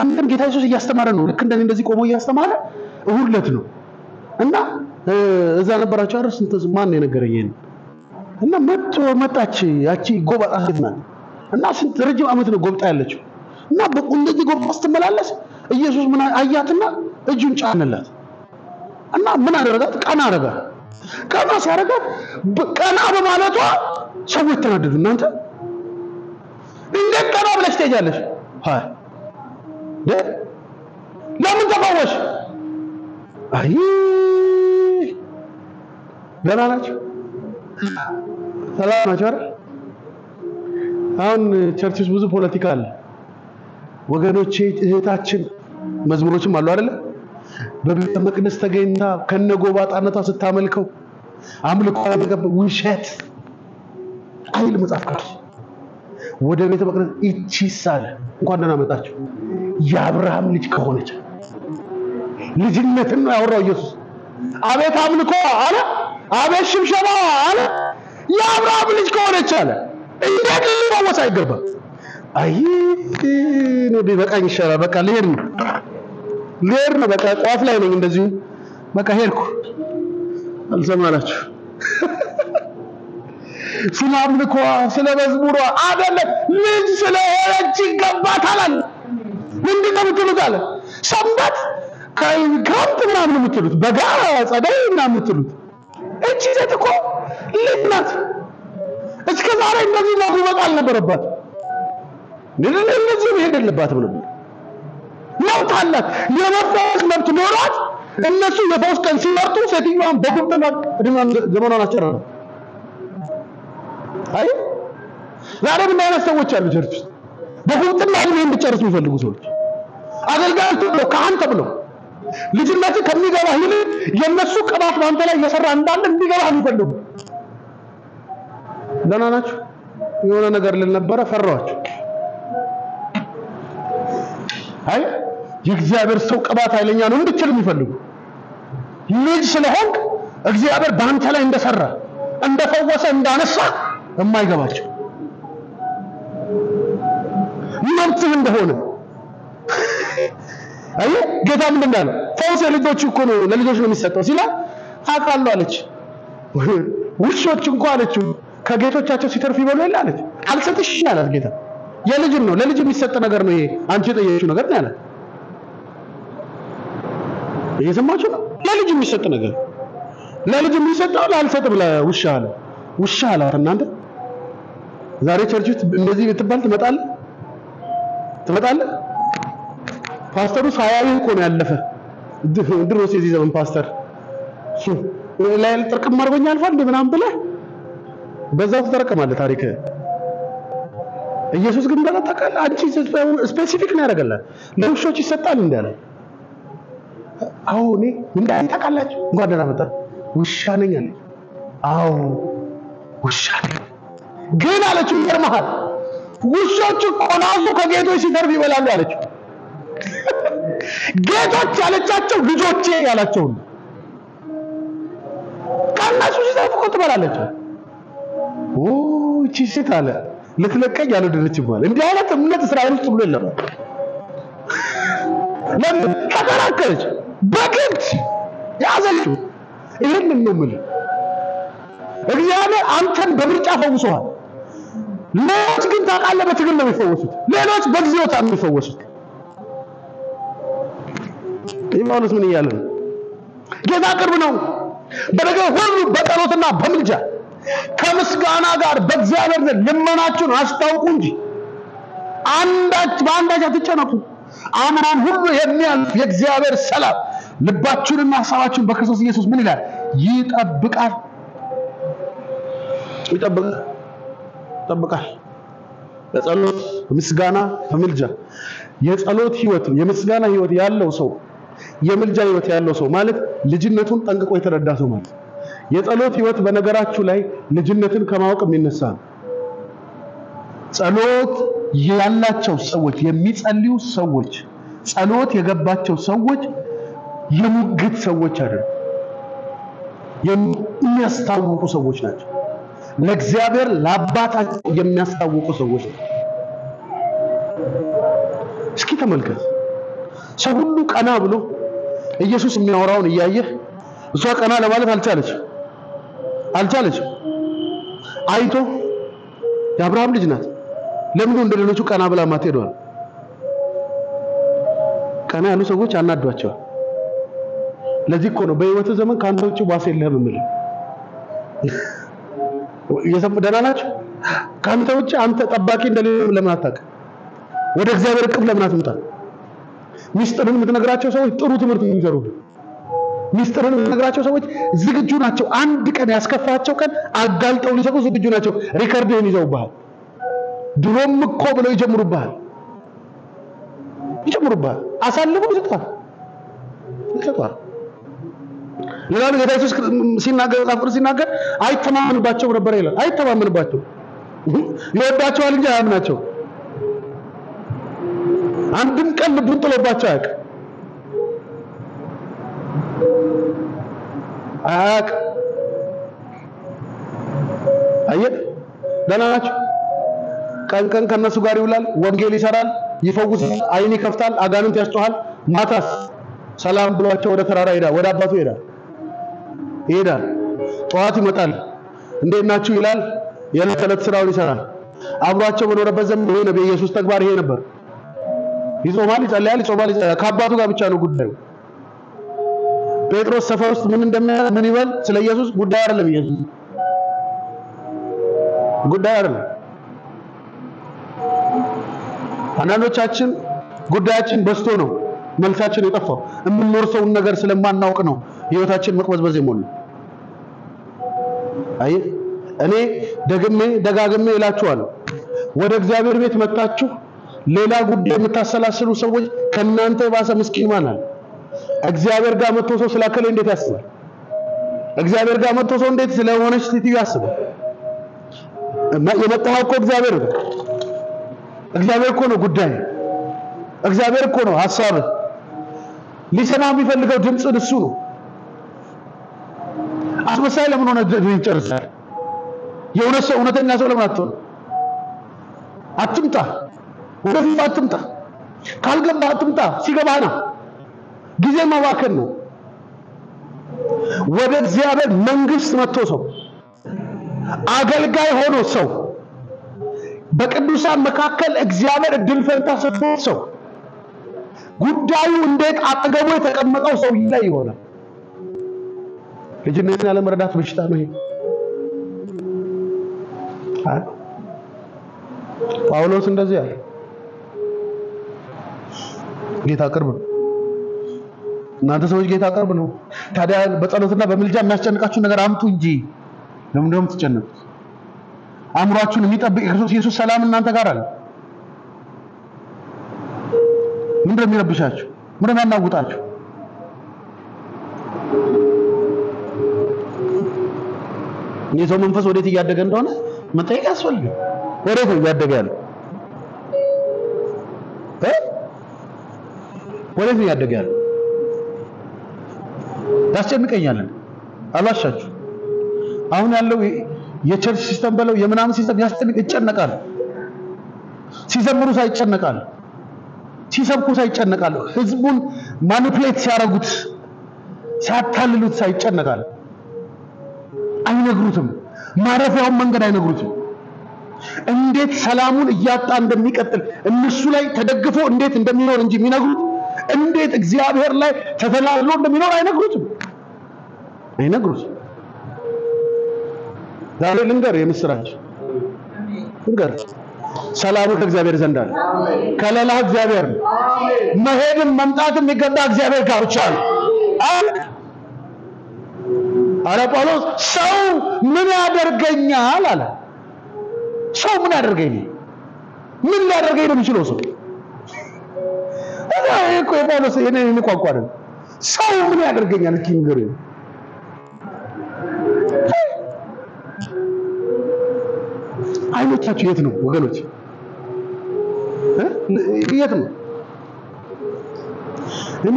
አንተም ጌታ ኢየሱስ እያስተማረ ነው። ልክ እንደዚህ ቆሞ እያስተማረ እሁለት ነው እና እዛ ነበራቸው አይደል? ስንት ማን ነው የነገረኝ? እና መጣች ያቺ ጎባጣ ሴት ናት እና ስንት ረጅም ዓመት ነው ጎብጣ ያለችው እና እንደዚህ ጎብጣ ስትመላለስ ኢየሱስ ምን አያትና እጁን ጫነላት እና ምን አደረጋት? ቀና ሲያደርጋት ቀና በማለቷ ሰዎች ተናደዱ። እናንተ እንዴት ቀና ብለሽ ትሄጃለሽ? ለምን ተፈወሽ? አይ ደህና ናቸው፣ ሰላም ናቸው አይደል? አሁን ቸርች ውስጥ ብዙ ፖለቲካ አለ ወገኖቼ። እህታችን መዝሙሮችም አሉ አይደል? በቤተ መቅደስ ተገኝታ ከነጎባጣነቷ ስታመልከው አምልኮ ያደረገበት ውሸት አይል መጽሐፍ ቅዱስ። ወደ ቤተ መቅደስ ይቺሳለ እንኳን ደህና መጣችሁ። የአብርሃም ልጅ ከሆነች ልጅነትን ነው ያወራው ኢየሱስ። አቤት አምልኮ አለ፣ አቤት ሽብሸባ አለ። የአብርሃም ልጅ ከሆነች አለ እንዴት ሊወሳ አይገባም። አይ ነው በቃኝ ይሻላል። በቃ ልሄድ ነው። በቃ ቋፍ ላይ ነኝ። እንደዚህ በቃ ሄድኩ። አልሰማላችሁ? ስለ አምልኮ ስለ መዝሙሯ አይደለም፣ ልጅ ስለሆነች ይገባታል። ምንድነው የምትሉት አለ? ሰንበት ክረምት ምናምን የምትሉት፣ በጋ ጸደይ ምናምን የምትሉት። እቺ ሴት እኮ ልጅ ናት። እስከ ዛሬ እንደዚህ ማጉበጥ አልነበረባት። እንደዚህ መሄድ የለባትም ነበር። መብት አላት። የመፈወስ መብት ኖሯት እነሱ የፈውስ ቀን ሲመርጡ ሴትዮዋን በጉብጠና ዘመኗን አጨረሩ። አይ ዛሬ ምን አይነት ሰዎች አሉ ቸርች ውስጥ? በጉብጠና እድሜን እንድጨርሱ የሚፈልጉ ሰዎች፣ አገልጋዮች ተብለው ካህን ተብለው ልጅነት ከሚገባ ይልቅ የነሱ ቅባት ባንተ ላይ እየሰራ እንዳለ እንዲገባ የሚፈልጉ። ደህና ናችሁ? የሆነ ነገር ልነበረ ፈራኋችሁ። አይ የእግዚአብሔር ሰው ቅባት ኃይለኛ ነው እንድትል የሚፈልጉ ልጅ ስለሆንክ እግዚአብሔር ባንተ ላይ እንደሰራ እንደፈወሰ እንዳነሳ የማይገባቸው መብትህ እንደሆነ አይ ጌታ ምን እንዳለ ፈውስ ለልጆች እኮ ነው ለልጆች ነው የሚሰጠው ሲላ አቃሉ አለች ውሾች እንኳን አለች ከጌቶቻቸው ሲተርፍ ይበሉ ይላል አለች አልሰጥሽ ይላል ጌታ የልጅ ነው ለልጅ የሚሰጥ ነገር ነው ይሄ አንቺ የጠየቅሽው ነገር ነው ያለ እየሰማችሁ ነው ለልጅ የሚሰጥ ነገር ለልጅ የሚሰጠው አልሰጥም ለውሻ አለ ውሻ አለ እናንተ ዛሬ ቸርች ውስጥ እንደዚህ ብትባል ትመጣለህ ፓስተሩ ሳያዩ እኮ ነው ያለፈ ድሮስ የዚህ ዘመን ፓስተር ላይ ጥርቅም አርበኛ አልፋል እንደምናም ብለ በዛው ተጠረቀማለህ ታሪክ ኢየሱስ ግን እንደተቀለ አንቺ ስፔሲፊክ ነው ያደርጋል ለውሾች ይሰጣል እንዳለ አሁን ምን ታውቃላችሁ እንኳን ደህና መጣ ውሻ ነኝ አለ አዎ ውሻ ግን አለችው ይርማሃል ውሾች ቆናዙ ከጌቶች ሲተርፍ ይበላሉ አለችው ጌቶች ያለቻቸው ልጆቼ ያላቸው ካናሱ ሲተርፍ እኮ ትበላለች እቺ ሴት አለ ልትለቀኝ ያልወደደች ይባላል እንዲህ አይነት እምነት እስራኤል ውስጥ ብሎ የለም ለምን ተከራከረች በግድ ያዘችው ይሄንን ነው የምልህ እግዚአብሔር አንተን በምርጫ ፈውሶሃል ሌሎች ግን ታውቃለህ በትግል ነው የሚፈወሱት ሌሎች በጊዜው ታም የሚፈወሱት ኢየሱስ ምን ይያለ ጌታ ቅርብ ነው በነገር ሁሉ በጸሎትና በምልጃ ከምስጋና ጋር በእግዚአብሔር ዘንድ ልመናችሁን አስታውቁ እንጂ በአንዳች አትጨነቁ አእምሮን ሁሉ የሚያልፍ የእግዚአብሔር ሰላም ልባችሁንና ሐሳባችሁን በክርስቶስ ኢየሱስ ምን ይላል ይጠብቃል በጸሎት በምስጋና በምልጃ የጸሎት ህይወት የምስጋና ህይወት ያለው ሰው የምልጃ ህይወት ያለው ሰው ማለት ልጅነቱን ጠንቅቆ የተረዳ ሰው ማለት የጸሎት ህይወት በነገራችሁ ላይ ልጅነትን ከማወቅ የሚነሳ ነው ጸሎት ያላቸው ሰዎች የሚጸልዩ ሰዎች ጸሎት የገባቸው ሰዎች የሙግት ሰዎች አይደሉም የሚያስታውቁ ሰዎች ናቸው ለእግዚአብሔር ለአባታቸው የሚያስታውቁ ሰዎች ናቸው እስኪ ተመልከት ሰው ሁሉ ቀና ብሎ ኢየሱስ የሚያወራውን እያየ እሷ ቀና ለማለት አልቻለች አይቶ የአብርሃም ልጅ ናት ለምን እንደሌሎቹ ቀና ብላ ማትሄደዋል ቀና ያሉ ሰዎች አናዷቸዋል ለዚህ እኮ ነው በህይወት ዘመን ካንተ ውጭ ዋስ የለህም ማለት የሰምደና ናቸው ካንተ ውጭ አንተ ጠባቂ እንደሌለ ለምን አታውቅ ወደ እግዚአብሔር ቅብ ለምን አትመጣ ሚስጥርን የምትነግራቸው ሰዎች ጥሩ ትምህርት የሚሰሩ ሚስጥርን የምትነግራቸው ሰዎች ዝግጁ ናቸው አንድ ቀን ያስከፋቸው ቀን አጋልጠው ሊሰጡ ዝግጁ ናቸው ሪከርድን ይዘውብሃል ድሮም እኮ ብለው ይጀምሩብሃል አሳልፈው ይሰጣል ለምን ኢየሱስ ሲናገር ጻፍር ሲናገር አይተማመንባቸው ነበር ይላል አይተማመንባቸው ይወዳቸዋል እንጂ አያምናቸው አንድም ቀን ልቡን ጥሎባቸው አያውቅ አየህ ደናናቸው ቀን ከነሱ ጋር ይውላል ወንጌል ይሰራል ይፈውሳል አይን ይከፍታል አጋንንት ያስጮሃል ማታስ ሰላም ብሏቸው ወደ ተራራ ወደ አባቱ ይሄዳል ጧት ይመጣል እንደናችሁ ይላል የለተለት ስራውን ይሰራል አብሯቸው በኖረበት ዘመን ይሄ ነብይ ኢየሱስ ተግባር ይሄ ነበር ይጾማል ይጸልያል ከአባቱ ጋር ብቻ ነው ጉዳዩ ጴጥሮስ ሰፈር ውስጥ ምን ይበል ስለ ኢየሱስ ጉዳይ አይደለም ኢየሱስ ጉዳይ አይደለም አንዳንዶቻችን ጉዳያችን በስቶ ነው መልሳችን የጠፋው የምንኖርሰውን ነገር ስለማናውቅ ነው ህይወታችን መቅበዝበዝ የሞላው አይ እኔ ደጋግሜ እላችኋለሁ ወደ እግዚአብሔር ቤት መጣችሁ ሌላ ጉዳይ የምታሰላስሉ ሰዎች ከናንተ ባሰ ምስኪን ማን አለ እግዚአብሔር ጋር መጥቶ ሰው ስላከለ እንዴት ያስባል እግዚአብሔር ጋር መጥቶ ሰው እንዴት ስለሆነች ሴትዮ ያስባል የመጣው እኮ እግዚአብሔር እኮ ነው ጉዳይ እግዚአብሔር እኮ ነው ሐሳብ ሊሰማ የሚፈልገው ድምጽ እሱ ነው አስመሳይ ለምን ሆነ ይጨርሳል የእውነት ሰው እውነተኛ ሰው ለምን አትሆን? አትምጣ፣ ወደፊት አትምጣ፣ ካልገባ አትምጣ። ሲገባህ ነው። ጊዜ ማባከን ነው። ወደ እግዚአብሔር መንግስት መጥቶ ሰው አገልጋይ ሆኖ ሰው በቅዱሳን መካከል እግዚአብሔር እድል ፈንታ ሰጥቶ ሰው ጉዳዩ እንዴት አጠገቡ የተቀመጠው ሰው ላይ ይሆናል። ልጅነትን ያለ መረዳት በሽታ ነው ይሄ። ጳውሎስ እንደዚህ ያለ ጌታ ቅርብ ነው። እናንተ ሰዎች ጌታ ቅርብ ነው። ታዲያ በጸሎትና በምልጃ የሚያስጨንቃችሁ ነገር አምጡ እንጂ ለምን ደም ትጨነቁት? አእምሯችሁን የሚጠብቅ ክርስቶስ ኢየሱስ ሰላም እናንተ ጋር አለ። ምንድነው የሚረብሻችሁ? ምንድነው የሚያናውጣችሁ? የሰው መንፈስ ወዴት እያደገ እንደሆነ መጠየቅ ያስፈልጋል። ወዴት ነው እያደገ ያለው? ወዴት ነው እያደገ ያለው? ያስጨንቀኛል። አላሻችሁ አሁን ያለው የቸርች ሲስተም በለው የምናምን ሲስተም ያስጨንቅ ይጨነቃል። ሲዘምሩ ሳይጨነቃል፣ ሲሰብኩ ሳይጨነቃል፣ ህዝቡን ማኒፕሌት ሲያረጉት ሲያታልሉት ሳይጨነቃል። አይነግሩትም፣ ማረፊያውን መንገድ አይነግሩትም። እንዴት ሰላሙን እያጣ እንደሚቀጥል እነሱ ላይ ተደግፎ እንዴት እንደሚኖር እንጂ የሚነግሩት እንዴት እግዚአብሔር ላይ ተተላልሎ እንደሚኖር አይነግሩትም። ዛሬ ልንገር የምስራች ልንገር፣ ሰላሙ ከእግዚአብሔር ዘንድ አለ። ከሌላ እግዚአብሔር ነው። መሄድም መምጣትም የሚገባ እግዚአብሔር ጋር ብቻ ነው። አለ ጳውሎስ። ሰው ምን ያደርገኛል አለ። ሰው ምን ያደርገኛል? ምን ሊያደርገኝ ነው የሚችለው ሰው? እኮ የጳውሎስ የኔ ቋንቋ አይደለም። ሰው ምን ያደርገኛል? እስኪ ንገሩኝ። አይኖቻችሁ የት ነው ወገኖች? የት ነው? እኔ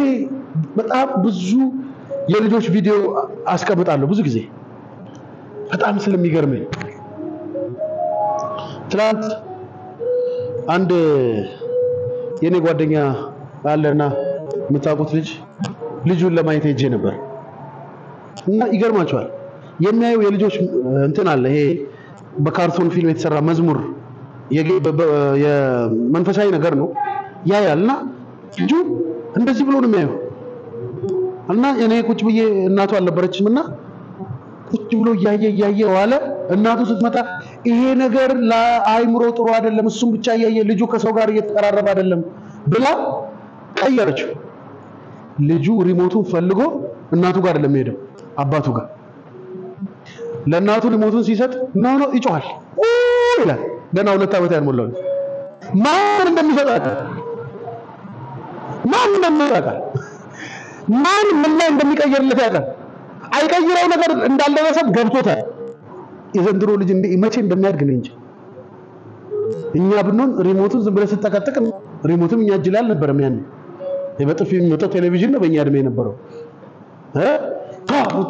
በጣም ብዙ የልጆች ቪዲዮ አስቀምጣለሁ ብዙ ጊዜ በጣም ስለሚገርመኝ። ትናንት አንድ የኔ ጓደኛ አለና የምታውቁት ልጁን ለማየት ሄጄ ነበር እና ይገርማቸዋል። የሚያየው የልጆች እንትን አለ፣ ይሄ በካርቶን ፊልም የተሰራ መዝሙር የመንፈሳዊ ነገር ነው ያያልና ልጁ እንደዚህ ብሎ ነው የሚያየው። እና እኔ ቁጭ ብዬ እናቱ አልነበረችምና ቁጭ ብሎ እያየ ዋለ። እናቱ ስትመጣ ይሄ ነገር ለአይምሮ ጥሩ አይደለም፣ እሱም ብቻ እያየ ልጁ ከሰው ጋር እየተቀራረበ አይደለም ብላ ቀየረችው። ልጁ ሪሞቱን ፈልጎ እናቱ ጋር አይደለም ሄደው አባቱ ጋር። ለእናቱ ሪሞቱን ሲሰጥ ነው ይጮሃል ይላል። ገና 2 ዓመት ያልሞላው ማን እንደሚሰጥ ማን ምን ላይ እንደሚቀየርለት ያውቃል። አይቀይረው ነገር እንዳልደረሰ ገብቶታል። የዘንድሮ ልጅ መቼ እንደሚያድግ ነው እንጂ እኛ ብንሆን ሪሞቱን ዝም ብለህ ስትጠቀጥቅ ሪሞቱም እኛ እጅ ላይ አልነበረም። ያን በጥፊ የሚመጣው ቴሌቪዥን ነው በእኛ እድሜ የነበረው።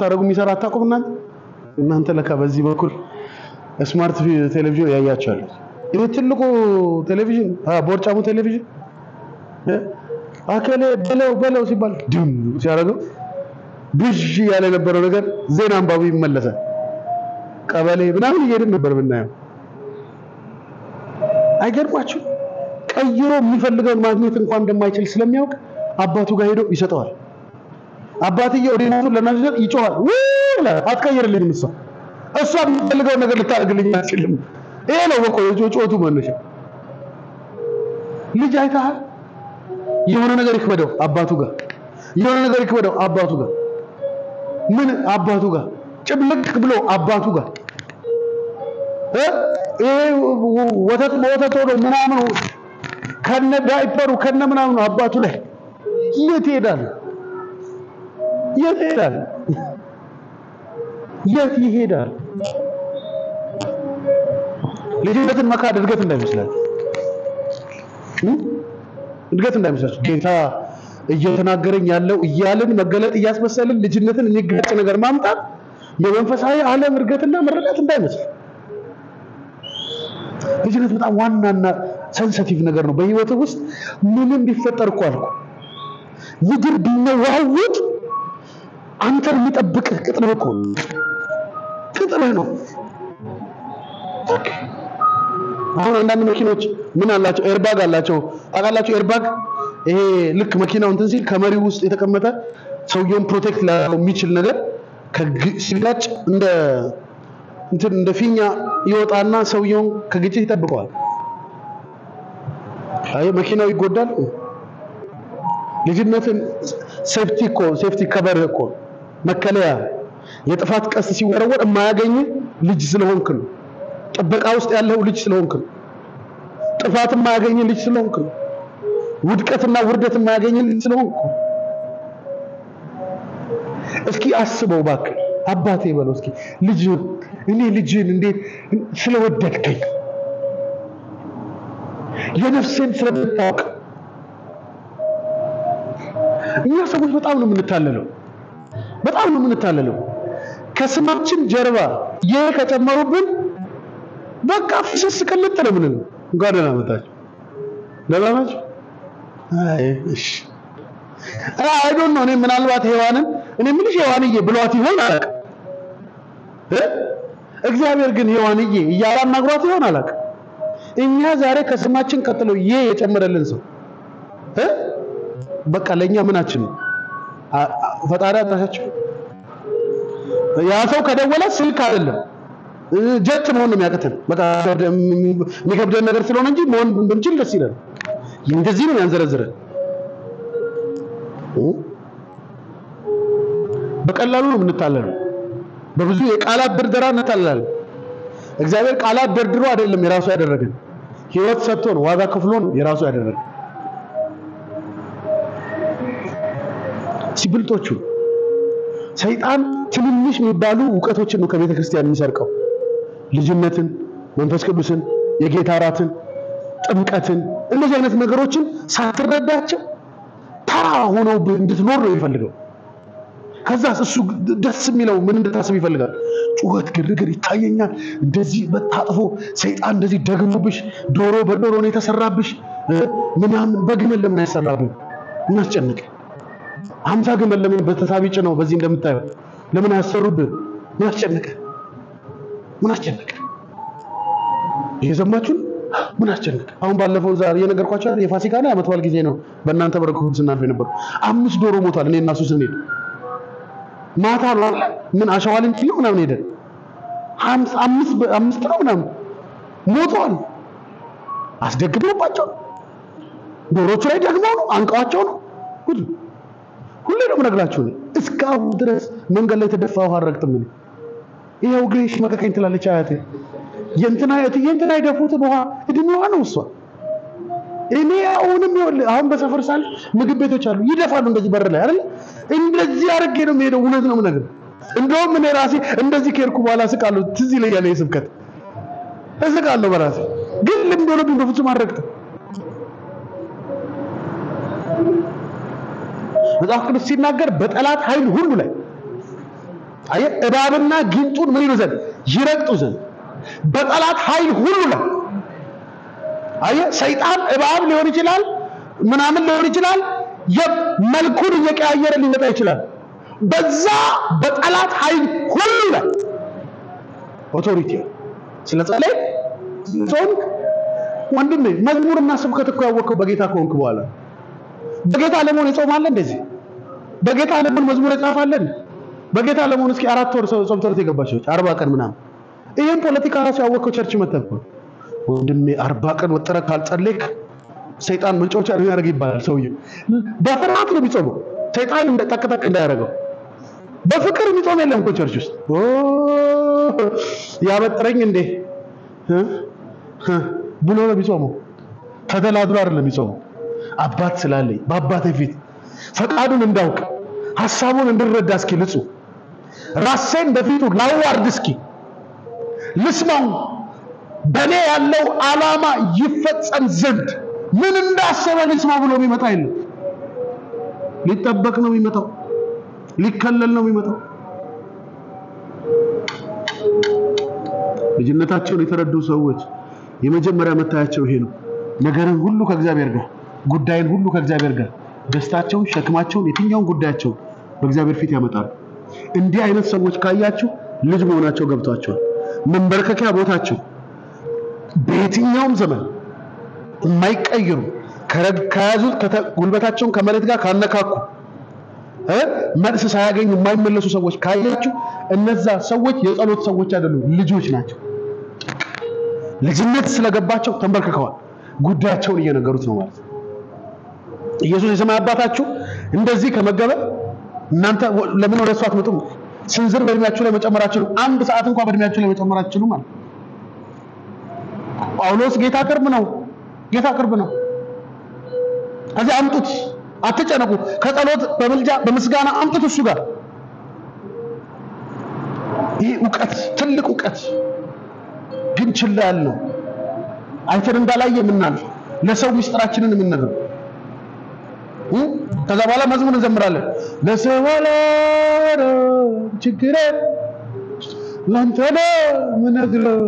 ታረጉ የሚሰራ አታውቁም እናንተ ለካ በዚህ በኩል ስማርት ቴሌቪዥን ያያቻል። ይሄ ትልቁ ቴሌቪዥን ቦርጫሙ ቴሌቪዥን አከለ በለው ሲባል ድም ሲያረገው ብዥ ያለ የነበረው ነገር ዜና አንባቢ ይመለሳል። ቀበሌ ምናምን እየሄድን ነበር ብናየው። አይገርማችሁ? ቀይሮ የሚፈልገውን ማግኘት እንኳን እንደማይችል ስለሚያውቅ አባቱ ጋር ሄዶ ይሰጠዋል። አባትየው ሪሞቱን ለናዝር ይጮሃል። አትቀይርልኝም እሷ የሚፈልገውን ነገር ልታደርግልኝ አትችልም። ይሄ ነው በቆ የጮቱ መነሻ። ልጅ አይተሃል? የሆነ ነገር ይክበደው አባቱ ጋር፣ የሆነ ነገር ይክበደው አባቱ ጋር፣ ምን አባቱ ጋር ጭብልቅ ብሎ አባቱ ጋር ወተት ሆኖ ምናምን ከነ ዳይፐሩ ከነ ምናምን አባቱ ላይ የት ይሄዳል? ልጅነትን መካድ እድገት እንዳይመስላችሁ ጌታ እየተናገረኝ ያለው እያልን መገለጥ እያስመሰልን ልጅነትን የሚጋጭ ነገር ማምጣት የመንፈሳዊ ዓለም እድገትና መረዳት እንዳይመስል ልጅነት በጣም ዋናና ሴንሲቲቭ ነገር ነው በህይወት ውስጥ ምንም ቢፈጠር እኮ አልኩ ምድር ቢነዋወጥ አንተን የሚጠብቅህ ቅጥርህ እኮ ቅጥርህ ነው። አሁን አንዳንድ መኪኖች ምን አላቸው ኤርባግ አላቸው አቃላቸው ኤርባግ ይሄ ልክ መኪናው እንትን ሲል ከመሪው ውስጥ የተቀመጠ ሰውየውን ፕሮቴክት ላደርገው የሚችል ነገር ሲጋጭ እንደ ፊኛ ይወጣና ሰውየውን ከግጭት ይጠብቀዋል። አይ መኪናው ይጎዳል። ልጅነትን ሴፍቲ ከቨር እኮ መከለያ የጥፋት ቀስት ሲወረወር የማያገኝ ልጅ ስለሆንክ ነው። ጥበቃ ውስጥ ያለው ልጅ ስለሆንክ ነው። ጥፋት የማያገኝ ልጅ ስለሆንክ ነው። ውድቀትና ውርደት የማያገኝ ልጅ ስለሆንክ ነው። እስኪ አስበው ባክ አባቴ በለው እስኪ እኔ ልጅን እንዴት ስለወደድከኝ የነፍሴን ስለምታውቅ። እኛ ሰዎች በጣም ነው የምንታለለው ከስማችን ጀርባ ከጨመሩብን በቃ ፍስስ ቅልጥ ነው ምንለው። እንኳን ደህና መጣችሁ ለማማችሁ እሺ አይ ዶንት ኖ እኔ ምናልባት ሔዋንን እኔ ምንሽ ሔዋንዬ ብሏት ይሆን አላውቅም። እግዚአብሔር ግን ሔዋንዬ እያላናግሯት ይሆን አላውቅም። እኛ ዛሬ ከስማችን ቀጥሎ የጨመረልን ሰው በቃ ለኛ ምናችን ነው ፈጣሪ አጣሻችሁ። ያ ሰው ከደወለ ስልክ አይደለም ጀት መሆን ነው የሚያቀተን። በቃ የሚከብደን ነገር ስለሆነ እንጂ መሆን ብንችል ደስ ይላል። እንደዚህ ነው ያንዘረዝረን። በቀላሉ ነው የምንታለለው። በብዙ የቃላት ድርደራ እንታለላለን። እግዚአብሔር ቃላት ደርድሮ አይደለም የራሱ ያደረገን፣ ህይወት ሰጥቶ ነው ዋጋ ከፍሎ ነው የራሱ ያደረገን። ሲብልጦቹ ሰይጣን ትንንሽ የሚባሉ ዕውቀቶችን ነው ከቤተ ክርስቲያን የሚሰርቀው። ልጅነትን፣ መንፈስ ቅዱስን፣ የጌታ እራትን፣ ጥምቀትን እንደዚህ አይነት ነገሮችን ሳትረዳቸው ተራ ሆነው እንድትኖር ነው የሚፈልገው። ከዛስ እሱ ደስ የሚለው ምን እንድታስብ ይፈልጋል? ጩኸት፣ ግርግር ይታየኛል። እንደዚህ በታጥፎ ሰይጣን እንደዚህ ደግሞብሽ ዶሮ በዶሮ ነው የተሰራብሽ ምናምን በግመል ለምን አይሰራብኝ? ምን አስጨነቀ? 50 ግመል ለምን በተሳቢጭ ነው በዚህ እንደምታየው ለምን አያሰሩብህ? ምን አስጨነቀ? እየሰማችሁ ምን አስጨነቀ? አሁን ባለፈው ዛሬ የነገርኳችሁ የፋሲካ ነው የዓመት በዓል ጊዜ ነው በእናንተ በረከቱ ስናልፍ የነበረው 5 ዶሮ ሞቷል። እኔ እና እሱ ስንሄድ ማታ ነው ምን አሸዋልን ኪሎ ምናምን ሄደ 5 ነው ምናምን ሞቷል። አስደግሞባቸው ዶሮቹ ላይ ደግመው ነው አንቀዋቸው ነው ጉድ። ሁሌ ነው የምነግራችሁ እስካሁን ድረስ መንገድ ላይ ተደፋው አረግጥም ነው ይሄው ግሪሽ መከከኝ ትላለች አያቴ። የእንትና ይደፉት ውሃ እድሜዋ ነው እሷ። እኔ አሁን በሰፈር ሳል ምግብ ቤቶች አሉ ይደፋሉ እንደዚህ በር ላይ አይደል? እንደዚህ አርጌ ነው የሚሄደው። እውነት ነው ነገር እንደውም እኔ ራሴ እንደዚህ ከርኩ በኋላ ስቃለሁ። ትዝ ይለኛል የስብከት እስቃለሁ በራሴ ግን ልምድ ሆኖብኝ በፍጹም አረግጥም። መጽሐፍ ቅዱስ ሲናገር በጠላት ኃይል ሁሉ ላይ እባብና ጊንጡን ምን ይሉ ዘንድ ይረግጡ ዘንድ በጠላት ኃይል ሁሉ ላይ ሰይጣን እባብ ሊሆን ይችላል ምናምን ሊሆን ይችላል መልኩን እየቀያየረ ሊመጣ ይችላል። በዛ በጠላት ኃይል ሁሉ ላይ ኦቶሪቲ ስለጸለይ ጾምክ ወንድሜ መዝሙርና ስብከት እኮ ያወቀው በጌታ ከሆንክ በኋላ በጌታ ለመሆን ይጾማል። እንደዚህ በጌታ ለመሆን መዝሙር ይጻፋል። በጌታ ለመሆን እስኪ 4 ወር ጾም ጸሎት የገባቸው 40 ቀን ምናምን ይሄን ፖለቲካ ራሱ ያወቀው ቸርች መተንኮ ወንድሜ 40 ቀን ወጥረ ካልጸለይክ ሰይጣን መንጮቻ ያደርግ ይባላል። ሰውዬው በፍርሃት ነው የሚጾመው ሰይጣን እንደጠቅጠቅ እንዳያረጋው። በፍቅር የሚጾም የለም እኮ ቸርች ውስጥ ያበጥረኝ እንዴ ብሎ ነው የሚጾመው። ተደላድሎ አይደለም የሚጾመው። አባት ስላለኝ በአባቴ ፊት ፈቃዱን እንዳውቅ ሐሳቡን እንድረዳ እስኪ ልጹ ራሴን በፊቱ ላዋርድ እስኪ ልስማው በኔ ያለው ዓላማ ይፈጸም ዘንድ ምን እንዳሰበ ልስማ ብሎ የሚመጣ የለም። ሊጠበቅ ነው የሚመጣው፣ ሊከለል ነው የሚመጣው። ልጅነታቸውን የተረዱ ሰዎች የመጀመሪያ መታያቸው ይሄ ነው። ነገርን ሁሉ ከእግዚአብሔር ጋር፣ ጉዳይን ሁሉ ከእግዚአብሔር ጋር፣ ደስታቸውን፣ ሸክማቸውን፣ የትኛውን ጉዳያቸው በእግዚአብሔር ፊት ያመጣሉ። እንዲህ አይነት ሰዎች ካያችሁ ልጅ መሆናቸው ገብቷቸዋል። መንበርከኪያ ቦታቸው በየትኛውም ዘመን የማይቀየሩ ከያዙት ጉልበታቸውን ከመሬት ጋር ካነካኩ መልስ ሳያገኙ የማይመለሱ ሰዎች ካያችሁ እነዛ ሰዎች የጸሎት ሰዎች አይደሉም፣ ልጆች ናቸው። ልጅነት ስለገባቸው ተንበርክከዋል። ጉዳያቸውን እየነገሩት ነው ማለት ነው። ኢየሱስ የሰማይ አባታችሁ እንደዚህ ከመገበ እናንተ ለምን ወደ እሱ አትመጡም? ስንዝር በእድሜያችሁ ላይ መጨመራችሁ ነው። አንድ ሰዓት እንኳን በእድሜያችሁ ላይ መጨመራችሁ ነው ማለት ጳውሎስ ጌታ ቅርብ ነው፣ ጌታ ቅርብ ነው። እዚህ አምጡት፣ አትጨነቁ፣ ከጸሎት በመልጃ በምስጋና አምጡት እሱ ጋር። ይህ ዕውቀት ትልቅ ዕውቀት ግን ችላ ያልነው አይተን እንዳላየ የምናልፍ ለሰው ምስጢራችንን የምንነግረው ከዛ በኋላ መዝሙር እንዘምራለን። ለሰው አላወራም ችግሬን ላንተ ነው የምነግረው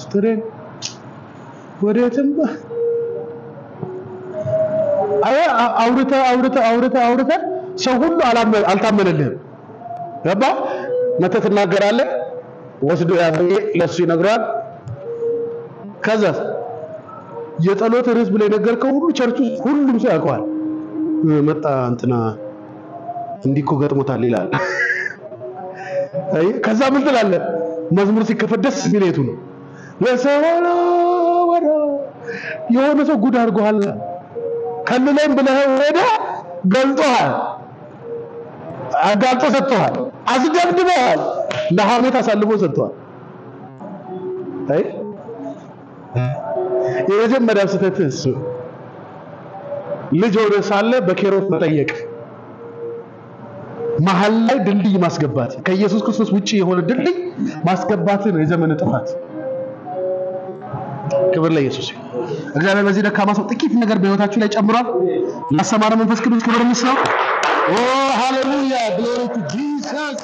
ስትሬን ወዴትም አውርተ ሰው ሁሉ አልታመነልህም። ገባ መተህ ትናገራለህ፣ ወስዶ ያፈየ ለሱ ይነግረዋል። ከዛ የጸሎት ርዕስ ብለህ የነገርከው ሁሉ ቸርቹ ሁሉም ሰው ያውቀዋል። መጣ እንትና እንዲኮ ገጥሞታል ይላል። ከዛ ምን ትላለህ? መዝሙር ሲከፈት ደስ የሚለቱ ነው። ለሰዋላ ወራ የሆነ ሰው ጉድ አድርጎሃል ከልለም ብለህ ወደ ገልጦሃል፣ አጋልጦ ሰጥቷል፣ አስደብድበዋል፣ ለሐሜት አሳልፎ ሰጥቷል። የመጀመሪያ ስህተት እሱ ልጅ ሆነ ሳለ በኬሮስ መጠየቅ፣ መሀል ላይ ድልድይ ማስገባት፣ ከኢየሱስ ክርስቶስ ውጪ የሆነ ድልድይ ማስገባትን የዘመን ጥፋት። ክብር ለኢየሱስ። እግዚአብሔር በዚህ ደካማ ሰው ጥቂት ነገር በህይወታችሁ ላይ ጨምሯል። ያሰማረ መንፈስ ቅዱስ ክብር ይስጠው። ኦ ሃሌሉያ ግሎሪ ቱ ጂሰስ።